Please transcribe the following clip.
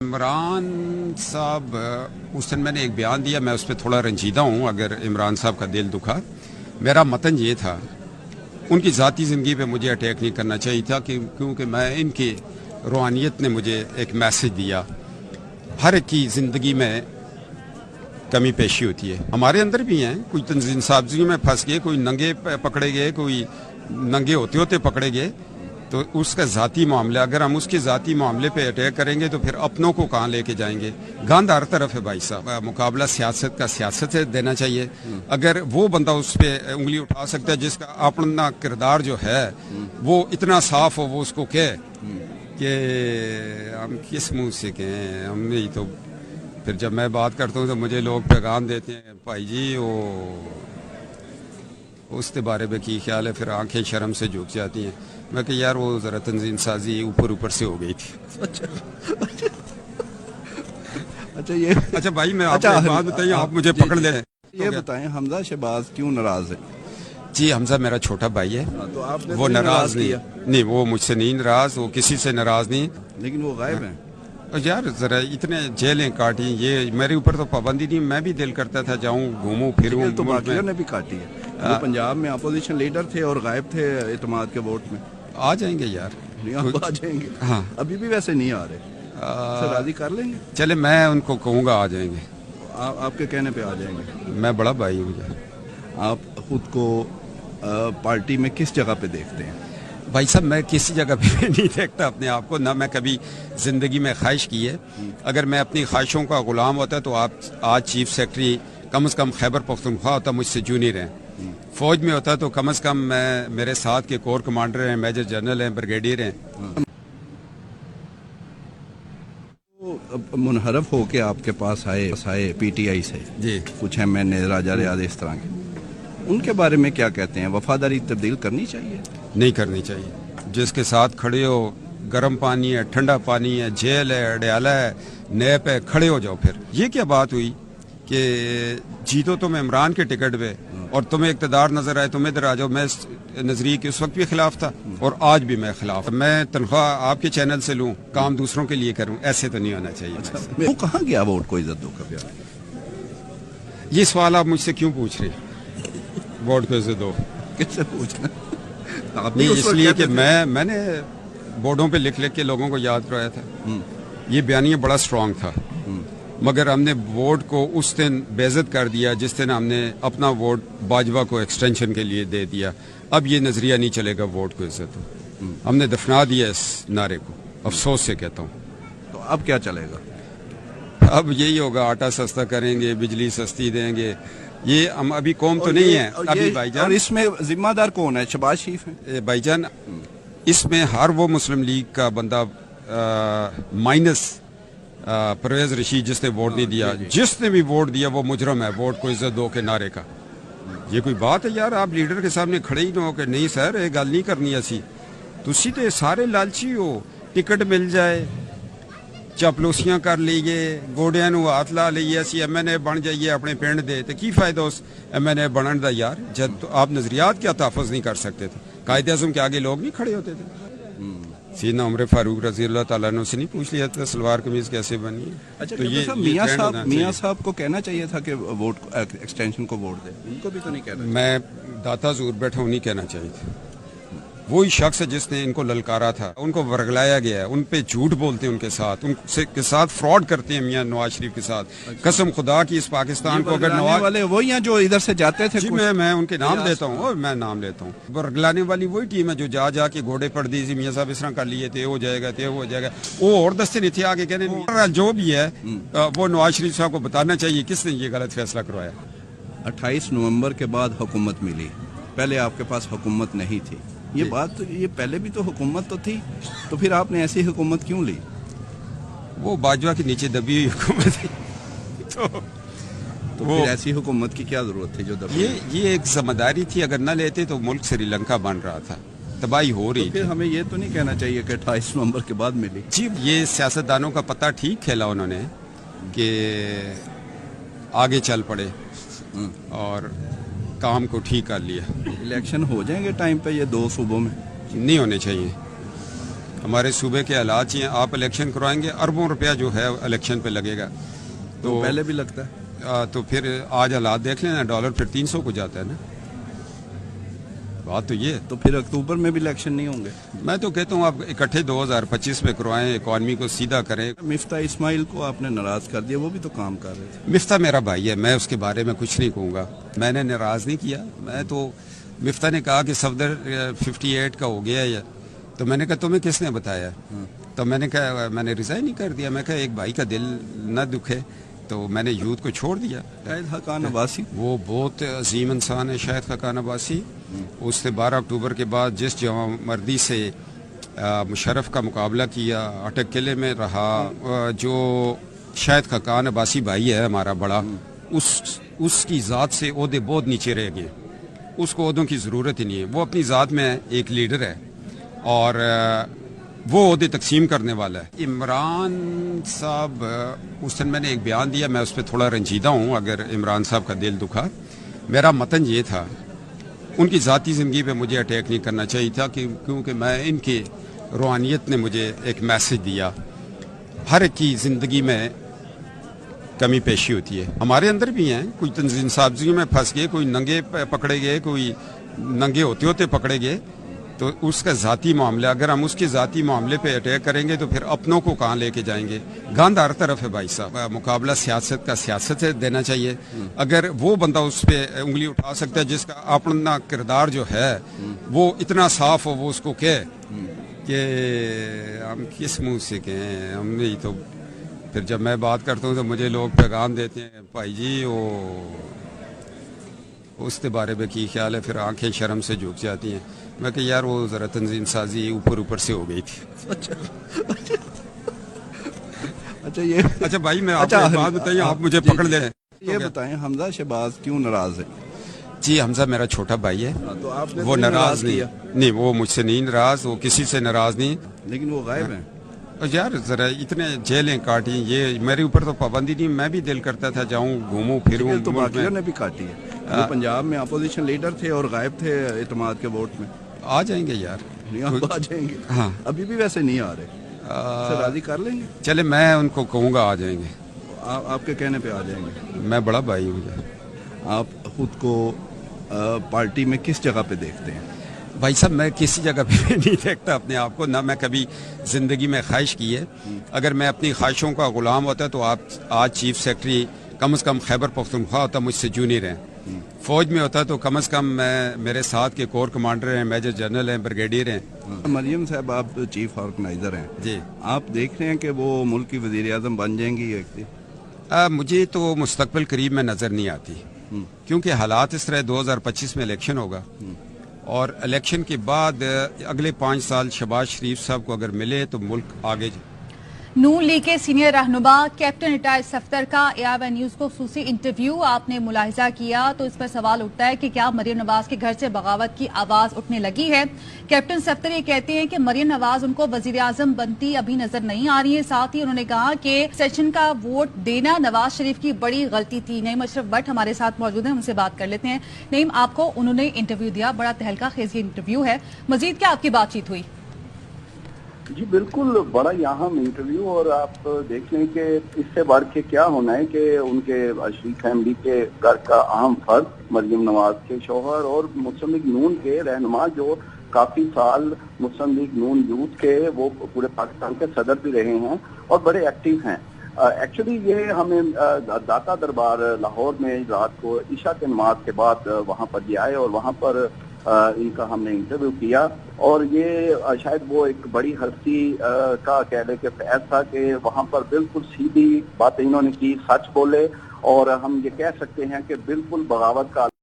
عمران صاحب اس دن میں نے ایک بیان دیا، میں اس پہ تھوڑا رنجیدہ ہوں اگر عمران صاحب کا دل دکھا۔ میرا متن یہ تھا، ان کی ذاتی زندگی پہ مجھے اٹیک نہیں کرنا چاہیے تھا کیونکہ میں ان کی روحانیت نے مجھے ایک میسج دیا۔ ہر ایک کی زندگی میں کمی پیشی ہوتی ہے، ہمارے اندر بھی ہیں، کوئی تنظیم سازی میں پھنس گئے، کوئی ننگے پکڑے گئے، کوئی ننگے ہوتے ہوتے پکڑے گئے، تو اس کا ذاتی معاملہ، اگر ہم اس کے ذاتی معاملے پہ اٹیک کریں گے تو پھر اپنوں کو کہاں لے کے جائیں گے؟ گاند ہر طرف ہے بھائی صاحب، مقابلہ سیاست کا سیاست سے دینا چاہیے۔ اگر وہ بندہ اس پہ انگلی اٹھا سکتا ہے جس کا اپنا کردار جو ہے وہ اتنا صاف ہو، وہ اس کو کہے کہ ہم کس منہ سے کہیں، ہم نہیں تو پھر جب میں بات کرتا ہوں تو مجھے لوگ پیغام دیتے ہیں بھائی جی وہ اس کے بارے میں کی خیال ہے، پھر آنکھیں شرم سے جھک جاتی ہیں۔ میں کہ یار وہ ذرا تنظیم سازی اوپر سے ہو گئی تھی۔ اچھا بھائی میں آپ کو ایک بات بتائیے، آپ مجھے پکڑ لیں۔ یہ بتائیں حمزہ شہباز کیوں ناراض ہے؟ جی حمزہ میرا چھوٹا بھائی ہے، وہ ناراض نہیں، وہ مجھ سے نہیں ناراض، وہ کسی سے ناراض نہیں، لیکن وہ غائب ہیں۔ یار ذرا اتنے جیلیں کاٹی، یہ میرے اوپر تو پابندی نہیں، میں بھی دل کرتا تھا جاؤں گھوموں پھروں۔ تو باقیوں نے بھی کاٹی ہے، وہ پنجاب میں اپوزیشن لیڈر تھے اور غائب تھے اعتماد کے ووٹ میں۔ آ جائیں گے یار، آ جائیں گے، ہاں ابھی بھی ویسے نہیں آ رہے، راضی کر لیں گے؟ چلے میں ان کو کہوں گا آ جائیں گے، آپ کے کہنے پہ آ جائیں گے؟ میں بڑا بھائی ہوں۔ آپ خود کو پارٹی میں کس جگہ پہ دیکھتے ہیں؟ بھائی صاحب میں کسی جگہ پہ نہیں دیکھتا اپنے آپ کو، نہ میں کبھی زندگی میں خواہش کی ہے۔ اگر میں اپنی خواہشوں کا غلام ہوتا تو آپ آج چیف سیکرٹری کم از کم خیبر پختونخوا ہوتا، مجھ سے جونیئر ہیں۔ فوج میں ہوتا تو کم از کم میں میرے ساتھ کے کور کمانڈر ہیں، میجر جنرل ہیں، بریگیڈیئر ہیں۔ منحرف ہو کے آپ کے پاس آئے پی ٹی آئی سے، جی کچھ ہیں، میں نے راجہ ریاض اس طرح کے، ان کے بارے میں کیا کہتے ہیں؟ وفاداری تبدیل کرنی چاہیے؟ نہیں کرنی چاہیے۔ جس کے ساتھ کھڑے ہو، گرم پانی ہے، ٹھنڈا پانی ہے، جیل ہے، اڈیالہ ہے، نیب ہے، کھڑے ہو جاؤ۔ پھر یہ کیا بات ہوئی کہ جیتو تم عمران کے ٹکٹ پہ اور تمہیں اقتدار نظر آئے، تم ادھر آ جاؤ۔ میں اس نظریے کے اس وقت بھی خلاف تھا اور آج بھی میں خلاف۔ میں تنخواہ آپ کے چینل سے لوں، کام دوسروں کے لیے کروں، ایسے تو نہیں ہونا چاہیے۔ وہ کہاں گیا ووٹ کو عزت دو کا پیار؟ یہ سوال آپ مجھ سے کیوں پوچھ رہے ہیں؟ ووٹ کو عزت دو کس سے پوچھنا؟ نہیں، اس لیے کہ میں نے بورڈوں پہ لکھ کے لوگوں کو یاد کرایا تھا۔ یہ بیانیہ بڑا سٹرونگ تھا، مگر ہم نے ووٹ کو اس دن بے عزت کر دیا جس دن ہم نے اپنا ووٹ باجوہ کو ایکسٹینشن کے لیے دے دیا۔ اب یہ نظریہ نہیں چلے گا ووٹ کو عزت ہو، ہم نے دفنا دیا اس نعرے کو، افسوس سے کہتا ہوں۔ تو اب کیا چلے گا؟ اب یہی ہوگا، آٹا سستا کریں گے، بجلی سستی دیں گے۔ یہ ہم ابھی قوم تو نہیں ہے ابھی بھائی جان۔ اور اس میں ذمہ دار کون ہے؟ شہباز شریف ہیں بھائی جان، اس میں ہر وہ مسلم لیگ کا بندہ مائنس پرویز رشید جس نے ووٹ نہیں دیا، جس نے بھی ووٹ دیا وہ مجرم ہے ووٹ کو عزت دو کے نعرے کا۔ یہ کوئی بات ہے یار؟ آپ لیڈر کے سامنے کھڑے ہی نہ ہو کہ نہیں سر یہ گل نہیں کرنی اسی، تسی تے سارے لالچی ہو، ٹکٹ مل جائے، چاپلوسیاں کر لیے، گوڑیاں نو ہاتھ لا لیے، اسی ایم این اے بن جائیے اپنے پنڈ دے، تو کی فائدہ اس ایم این اے بنن دا یار؟ جب تو آپ نظریات کیا تحفظ نہیں کر سکتے تھے؟ قائد اعظم کے آگے لوگ نہیں کھڑے ہوتے تھے؟ سیدنا عمر فاروق رضی اللہ تعالیٰ عنہ سے نہیں پوچھ لیا تھا سلوار قمیض کیسے بنی ہے؟ اچھا تو یہ میاں صاحب کو کہنا چاہیے تھا کہ ووٹ ایکسٹینشن کو ووٹ دے، ان کو بھی تو نہیں کہنا؟ میں داتا زور بیٹھا ہوں، نہیں کہنا چاہیے تھا۔ وہی شخص ہے جس نے ان کو للکارا تھا، ان کو ورگلایا گیا ہے، ان پہ جھوٹ بولتے ہیں، ان کے ساتھ فراڈ کرتے ہیں میاں نواز شریف کے ساتھ۔ قسم خدا کی اس پاکستان کو اگر نواز والے وہی ہیں جو ادھر سے جاتے تھے، جی میں ان کے نام لیتا ہوں، اور میں نام لیتا ہوں، ورگلانے والی وہی ٹیم ہے جو جا کے گھوڑے پڑ دی، میاں صاحب اس طرح کر لیے تھے، ہو جائے گا وہ اور دستے نہیں تھے آگے کہنے۔ جو بھی ہے وہ نواز شریف صاحب کو بتانا چاہیے کس نے یہ غلط فیصلہ کروایا۔ 28 نومبر کے بعد حکومت ملی، پہلے آپ کے پاس حکومت نہیں تھی، یہ بات یہ پہلے بھی تو حکومت تو تھی، تو پھر آپ نے ایسی حکومت کیوں لی؟ وہ باجوہ کے نیچے دبی ہوئی حکومت ہے، تو پھر ایسی حکومت کی کیا ضرورت تھی جو دبی؟ یہ ایک ذمہ داری تھی، اگر نہ لیتے تو ملک سری لنکا بن رہا تھا، تباہی ہو رہی تھی۔ پھر ہمیں یہ تو نہیں کہنا چاہیے کہ 28 نومبر کے بعد ملی۔ جی یہ سیاستدانوں کا پتہ ٹھیک کھیلا انہوں نے کہ آگے چل پڑے اور کام کو ٹھیک کر لیا۔ الیکشن ہو جائیں گے ٹائم پہ یہ 2 صوبوں میں؟ نہیں ہونے چاہیے، ہمارے صوبے کے حالات ہی ہیں. آپ الیکشن کروائیں گے, اربوں روپیہ جو ہے الیکشن پہ لگے گا. تو پہلے بھی لگتا ہے. تو پھر آج حالات دیکھ لیں نا, ڈالر پھر 300 کو جاتا ہے نا. بات تو یہ ہے. تو پھر اکتوبر میں بھی الیکشن نہیں ہوں گے. میں تو کہتا ہوں آپ اکٹھے 2025 میں کروائیں, اکانومی کو سیدھا کریں. مفتاح اسماعیل کو آپ نے ناراض کر دیا, وہ بھی تو کام کر رہے تھے. مفتاح میرا بھائی ہے, میں اس کے بارے میں کچھ نہیں کہوں گا. میں نے ناراض نہیں کیا. میں تو مفتاح نے کہا کہ صفدر 58 کا ہو گیا ہے, تو میں نے کہا تمہیں کس نے بتایا؟ تو میں نے کہا میں نے ریزائن ہی کر دیا. میں کہا ایک بھائی کا دل نہ دکھے, تو میں نے یوتھ کو چھوڑ دیا. شاہد خاقان عباسی وہ بہت عظیم انسان ہے, شاہد خاقان عباسی. اس نے 12 اکتوبر کے بعد جس جوان مردی سے مشرف کا مقابلہ کیا, اٹک قلعے میں رہا, جو شاہد خاقان عباسی بھائی ہے ہمارا بڑا, اس کی ذات سے عہدے بہت نیچے رہ گئے. اس کو عہدوں کی ضرورت ہی نہیں ہے. وہ اپنی ذات میں ایک لیڈر ہے اور وہ عہدے تقسیم کرنے والا ہے. عمران صاحب, اس دن میں نے ایک بیان دیا, میں اس پہ تھوڑا رنجیدہ ہوں. اگر عمران صاحب کا دل دکھا, میرا متن یہ تھا, ان کی ذاتی زندگی پہ مجھے اٹیک نہیں کرنا چاہیے تھا, کیونکہ میں ان کی روحانیت نے مجھے ایک میسج دیا. ہر ایک کی زندگی میں کمی پیشی ہوتی ہے, ہمارے اندر بھی ہیں. کوئی تنظیم سازیوں میں پھنس گئے, کوئی ننگے پکڑے گئے, کوئی ننگے ہوتے ہوتے پکڑے گئے. تو اس کا ذاتی معاملہ, اگر ہم اس کے ذاتی معاملے پہ اٹیک کریں گے تو پھر اپنوں کو کہاں لے کے جائیں گے؟ گاندھ ہر طرف ہے بھائی صاحب. مقابلہ سیاست کا سیاست سے دینا چاہیے. اگر وہ بندہ اس پہ انگلی اٹھا سکتا ہے جس کا اپنا کردار جو ہے وہ اتنا صاف ہو, وہ اس کو کہے کہ ہم کس منہ سے کہیں, ہم نہیں. تو پھر جب میں بات کرتا ہوں تو مجھے لوگ پیغام دیتے ہیں, بھائی جی وہ اس کے بارے میں کی خیال ہے؟ پھر آنکھیں شرم سے جھک جاتی ہیں. میں کہ یار وہ ذرا تنظیم سازی اوپر سے ہو گئی تھی. اچھا یہ اچھا بھائی, میں آپ کو ایک بات بتائیے, آپ مجھے پکڑ لیں. یہ بتائیں, حمزہ شہباز کیوں ناراض ہے؟ جی, حمزہ میرا چھوٹا بھائی ہے. تو آپ نے وہ ناراض نہیں, وہ مجھ سے نہیں ناراض, وہ کسی سے ناراض نہیں. لیکن وہ غائب ہیں. یار ذرا اتنے جیلیں کاٹی, یہ میرے اوپر تو پابندی نہیں. میں بھی دل کرتا تھا جاؤں, گھوموں پھروں. تو باقیوں نے بھی کاٹی ہے. وہ پنجاب میں اپوزیشن لیڈر تھے اور غائب تھے اعتماد کے ووٹ میں. آ جائیں گے یار, آ جائیں گے. ہاں, ابھی بھی ویسے نہیں آ رہے. راضی کر لیں گے. چلے میں ان کو کہوں گا آ جائیں گے. آپ کے کہنے پہ آ جائیں گے. میں بڑا بھائی ہوں. آپ خود کو پارٹی میں کس جگہ پہ دیکھتے ہیں؟ بھائی صاحب, میں کسی جگہ پہ نہیں دیکھتا اپنے آپ کو, نہ میں کبھی زندگی میں خواہش کی ہے. اگر میں اپنی خواہشوں کا غلام ہوتا تو آپ آج چیف سیکرٹری کم از کم خیبر پختونخوا ہوتا, مجھ سے جونیئر ہیں. فوج میں ہوتا تو کم از کم میرے ساتھ کے کور کمانڈر ہیں, میجر جنرل ہیں, بریگیڈیئر ہیں. مریم صاحب, آپ چیف آرگنائزر ہیں. جی, آپ دیکھ رہے ہیں کہ وہ ملک کی وزیر اعظم بن جائیں گی ایک دن؟ مجھے تو مستقبل قریب میں نظر نہیں آتی, کیونکہ حالات اس طرح. 2025 میں الیکشن ہوگا, اور الیکشن کے بعد اگلے 5 سال شہباز شریف صاحب کو اگر ملے تو ملک آگے. نون لیگ کے سینئر رہنما کیپٹن ریٹائر صفدر کا AIY نیوز کو خصوصی انٹرویو آپ نے ملاحظہ کیا, تو اس پر سوال اٹھتا ہے کہ کیا مریم نواز کے گھر سے بغاوت کی آواز اٹھنے لگی ہے؟ کیپٹن صفدر یہ کہتے ہیں کہ مریم نواز ان کو وزیر اعظم بنتی ابھی نظر نہیں آ رہی ہے. ساتھ ہی انہوں نے کہا کہ سیشن کا ووٹ دینا نواز شریف کی بڑی غلطی تھی. نعیم اشرف بٹ ہمارے ساتھ موجود ہیں, ان سے بات کر لیتے ہیں. نعیم, آپ کو انہوں نے انٹرویو دیا, بڑا تہلکہ خیز یہ انٹرویو ہے, مزید کیا آپ کی بات چیت ہوئی؟ جی بالکل, بڑا یہاں انٹرویو, اور آپ دیکھ لیں کہ اس سے بڑھ کے کیا ہونا ہے کہ ان کے شریف فیملی کے گھر کا اہم فرد مریم نواز کے شوہر اور مسلم لیگ نون کے رہنما, جو کافی سال مسلم لیگ نون یوتھ کے وہ پورے پاکستان کے صدر بھی رہے ہیں اور بڑے ایکٹیو ہیں. ایکچولی یہ ہمیں داتا دربار لاہور میں رات کو عشاء کے نماز کے بعد وہاں پر یہ آئے, اور وہاں پر ان کا ہم نے انٹرویو کیا. اور یہ شاید وہ ایک بڑی ہستی کا کہہ لے کہ فیض تھا کہ وہاں پر بالکل سیدھی باتیں انہوں نے کی, سچ بولے, اور ہم یہ کہہ سکتے ہیں کہ بالکل بغاوت کا